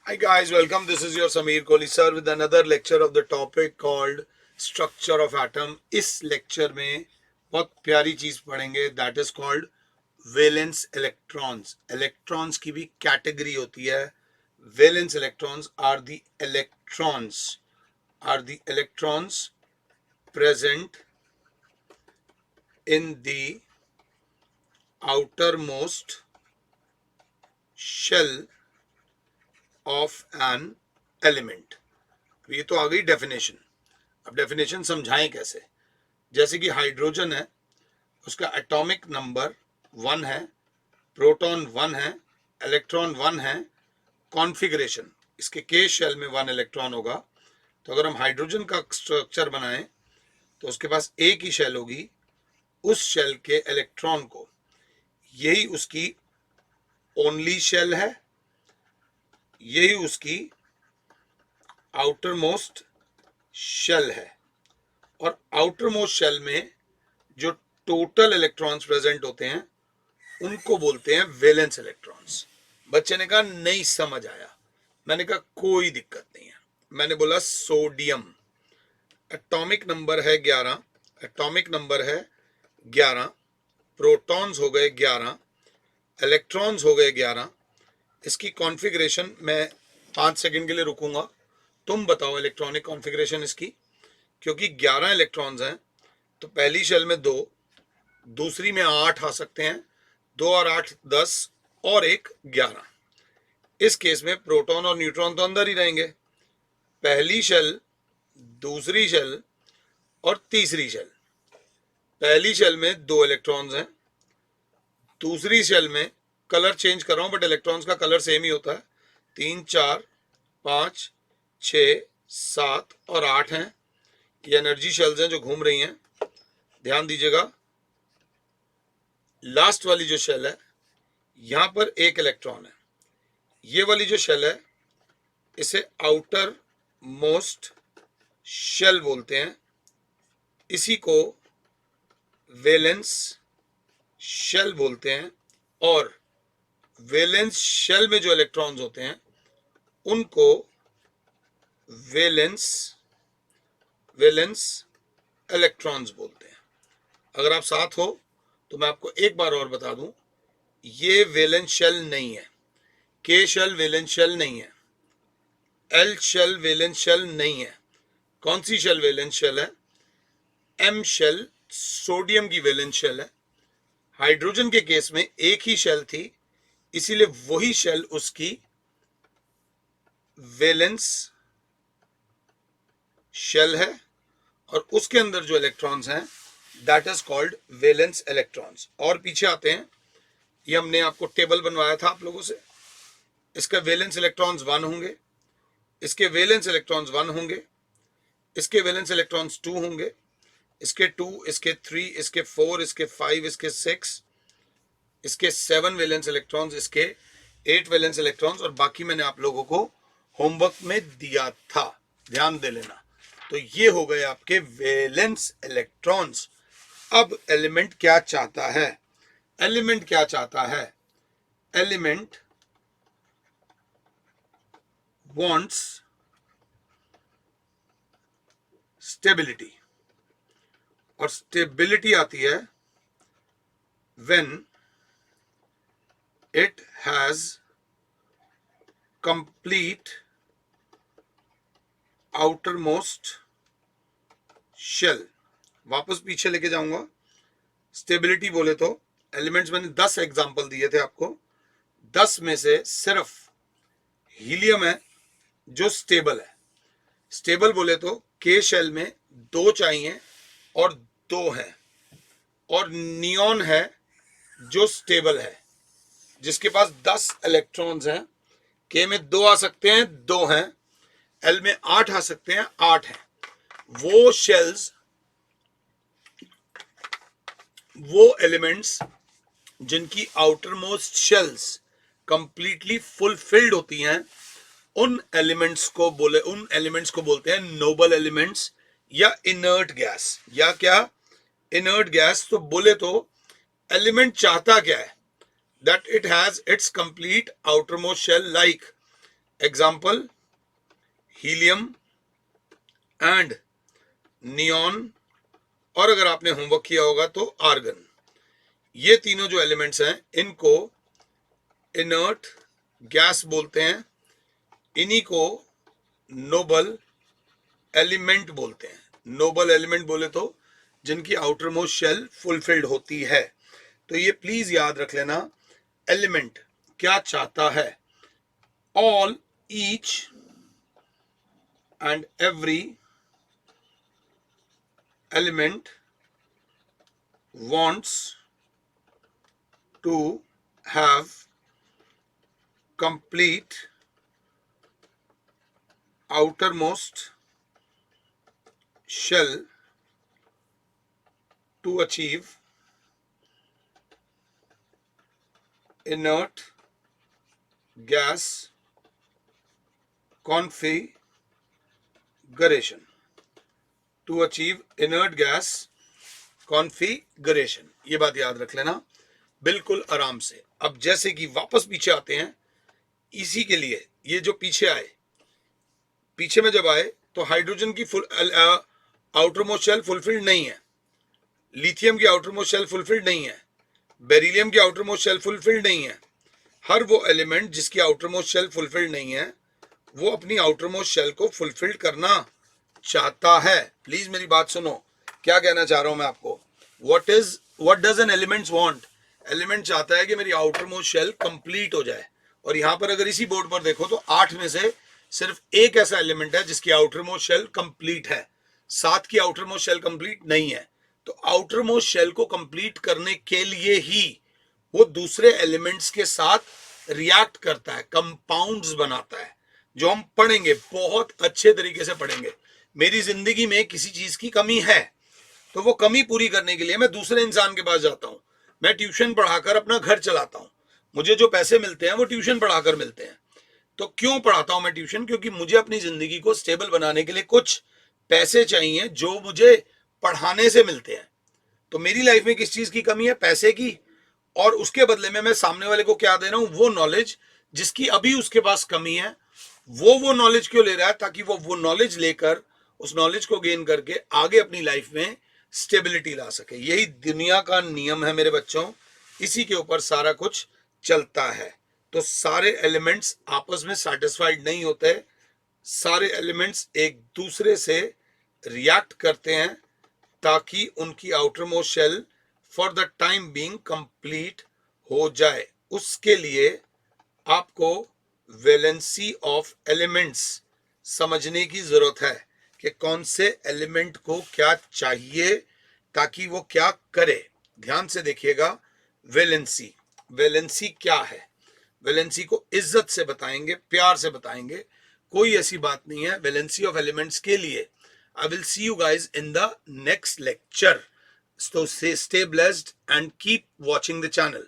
Hi guys, welcome. This is your Sameer Kohli sir with another lecture of the topic called Structure of Atom. इस lecture में बहुत प्यारी चीज पढ़ेंगे that is called valence electrons. Electrons की भी category होती है. Valence electrons are the electrons present in the outermost shell of an element. ये तो आ गई डेफिनेशन. अब डेफिनेशन समझाएं कैसे. जैसे कि हाइड्रोजन है, उसका एटॉमिक नंबर 1 है, प्रोटॉन 1 है, इलेक्ट्रॉन 1 है. कॉन्फ़िगरेशन इसके के शेल में 1 इलेक्ट्रॉन होगा. तो अगर हम हाइड्रोजन का स्ट्रक्चर बनाएं तो उसके पास एक ही शेल होगी. उस शेल के इलेक्ट्रॉन को, यही उसकी ओनली शेल है, यही उसकी आउटर मोस्ट शेल है. और आउटर मोस्ट शेल में जो टोटल इलेक्ट्रॉन्स प्रेजेंट होते हैं उनको बोलते हैं वैलेंस इलेक्ट्रॉन्स. बच्चे ने कहा नहीं समझ आया. मैंने कहा कोई दिक्कत नहीं है. मैंने बोला सोडियम एटॉमिक नंबर है 11, एटॉमिक नंबर है 11, प्रोटॉन्स हो गए 11, इलेक्ट्रॉन्स हो गए 11. इसकी कॉन्फ़िगरेशन मैं 5 सेकंड के लिए रुकूंगा. तुम बताओ इलेक्ट्रॉनिक कॉन्फ़िगरेशन इसकी. क्योंकि 11 इलेक्ट्रॉन्स हैं तो पहली शेल में 2, दूसरी में 8 आ सकते हैं. 2 और 8 10 और एक 11. इस केस में प्रोटॉन और न्यूट्रॉन तो अंदर ही रहेंगे. पहली शेल, दूसरी शेल और तीसरी शेल. पहली शेल में 2 इलेक्ट्रॉन्स हैं, दूसरी शेल में कलर चेंज कर रहा हूं बट इलेक्ट्रॉन्स का कलर सेम ही होता है. 3 4 5 6 7 और 8 हैं. ये एनर्जी शेल्स हैं जो घूम रही हैं. ध्यान दीजिएगा, लास्ट वाली जो शेल है यहां पर एक इलेक्ट्रॉन है. ये वाली जो शेल है इसे आउटर मोस्ट शेल बोलते हैं. इसी को वैलेंस शेल बोलते हैं. और वैलेंस शेल में जो इलेक्ट्रॉन्स होते हैं उनको वैलेंस इलेक्ट्रॉन्स बोलते हैं. अगर आप साथ हो तो मैं आपको एक बार और बता दूं, ये वैलेंस शेल नहीं है, के शेल वैलेंस शेल नहीं है, एल शेल वैलेंस शेल नहीं है. कौन सी शेल वैलेंस शेल है? एम शेल सोडियम की वैलेंस शेल है. हाइड्रोजन के केस में एक ही शेल थी, इसीलिए वही शेल उसकी वैलेंस शेल है. और उसके अंदर जो इलेक्ट्रॉन्स हैं that is called valence electrons. और पीछे आते हैं, ये हमने आपको टेबल बनवाया था आप लोगों से. इसका वैलेंस इलेक्ट्रॉन्स 1 होंगे, इसके वैलेंस इलेक्ट्रॉन्स 1 होंगे, इसके वैलेंस इलेक्ट्रॉन्स 2 होंगे, इसके 2, इसके 3, इसके 4, इसके 5, इसके 6, इसके 7 वैलेंस इलेक्ट्रॉन्स, इसके 8 वैलेंस इलेक्ट्रॉन्स. और बाकी मैंने आप लोगों को होमवर्क में दिया था, ध्यान दे लेना. तो ये हो गए आपके वैलेंस इलेक्ट्रॉन्स. अब एलिमेंट क्या चाहता है? एलिमेंट क्या चाहता है? Element wants stability. और स्टेबिलिटी आती है when it has complete outermost shell. वापस पीछे लेके जाऊंगा. स्टेबिलिटी बोले तो एलिमेंट्स मैंने 10 एग्जांपल दिए थे आपको. 10 में से सिर्फ हीलियम है जो स्टेबल है. स्टेबल बोले तो के शेल में 2 चाहिए और 2 है. और नियॉन है जो स्टेबल है, जिसके पास 10 इलेक्ट्रॉन्स हैं. के में 2 आ सकते हैं, 2 हैं. एल में 8 आ सकते हैं, 8 हैं. वो शेल्स, वो एलिमेंट्स जिनकी outermost shells completely fulfilled होती हैं, उन एलिमेंट्स को बोलते हैं नोबल एलिमेंट्स या इनर्ट गैस. या क्या? Inert gas. तो बोले तो एलिमेंट चाहता क्या है? That it has its complete outermost shell. Like example helium and neon, और अगर आपने होमवर्क किया होगा तो आर्गन। ये तीनों जो एलिमेंट्स हैं इनको इनर्ट गैस बोलते हैं, इन्हीं को नोबल एलिमेंट बोलते हैं। नोबल एलिमेंट बोले तो जिनकी आउटर मोस्ट शेल फुलफिल्ड होती है। तो ये प्लीज याद रख लेना, एलिमेंट क्या चाहता है, all each and every element wants to have complete outermost shell to achieve inert gas configuration, to achieve inert gas configuration. ये बात याद रख लेना बिल्कुल आराम से। अब जैसे कि वापस पीछे आते हैं, इसी के लिए ये जो पीछे आए, पीछे में जब आए तो हाइड्रोजन की आउटर मोस्ट शेल फुलफिल्ड नहीं है, लिथियम की आउटर मोस्ट शेल फुलफिल्ड नहीं है, बेरिलियम की आउटर मोस्ट शेल फुलफिल्ड नहीं है। हर वो एलिमेंट जिसकी आउटर मोस्ट शेल फुलफिल्ड नहीं है वो अपनी आउटर मोस्ट शेल को फुलफिल्ड करना चाहता है। प्लीज मेरी बात सुनो, क्या कहना चाह रहा हूं मैं आपको। What does an element want? Element चाहता है कि मेरी आउटर मोस्ट शेल कंप्लीट हो जाए। और यहां पर अगर इसी बोर्ड पर देखो तो 8 में से सिर्फ एक ऐसा एलिमेंट है जिसकी आउटर मोस्ट शेल कंप्लीट है, 7 की आउटर मोस्ट शेल कंप्लीट नहीं है। तो आउटर मोस्ट शेल को कंप्लीट करने के लिए ही वो दूसरे एलिमेंट्स के साथ रिएक्ट करता है, कंपाउंड्स बनाता है, जो हम पढ़ेंगे, बहुत अच्छे तरीके से पढ़ेंगे। मेरी जिंदगी में किसी चीज की कमी है तो वो कमी पूरी करने के लिए मैं दूसरे इंसान के पास जाता हूं, मैं ट्यूशन पढ़ाकर अपना घर चलाता हूं। मुझे जो पैसे मिलते हैं वो ट्यूशन पढ़ाकर मिलते हैं। तो क्यों पढ़ाता हूं मैं ट्यूशन? क्योंकि मुझे अपनी जिंदगी को स्टेबल बनाने के लिए कुछ पैसे चाहिए जो मुझे पढ़ाने से मिलते हैं। तो मेरी लाइफ में किस चीज की कमी है? पैसे की। और उसके बदले में मैं सामने वाले को क्या दे रहा हूं? वो नॉलेज जिसकी अभी उसके पास कमी है। वो नॉलेज क्यों ले रहा है? ताकि वो नॉलेज लेकर, उस नॉलेज को गेन करके आगे अपनी लाइफ में स्टेबिलिटी ला सके। यही दुनिया का नियम है मेरे बच्चों, इसी के ऊपर सारा कुछ चलता है। तो सारे एलिमेंट्स आपस में सैटिस्फाइड नहीं होते, सारे एलिमेंट्स एक दूसरे से रिएक्ट करते हैं ताकि उनकी outermost shell for the time being complete हो जाए। उसके लिए आपको वैलेंसी ऑफ एलिमेंट्स समझने की जरूरत है कि कौन से एलिमेंट को क्या चाहिए ताकि वो क्या करे। ध्यान से देखिएगा, वैलेंसी, वैलेंसी क्या है? वैलेंसी को इज्जत से बताएंगे, प्यार से बताएंगे, कोई ऐसी बात नहीं है वैलेंसी ऑफ एलिमेंट्स के लिए। I will see you guys in the next lecture. So stay blessed and keep watching the channel.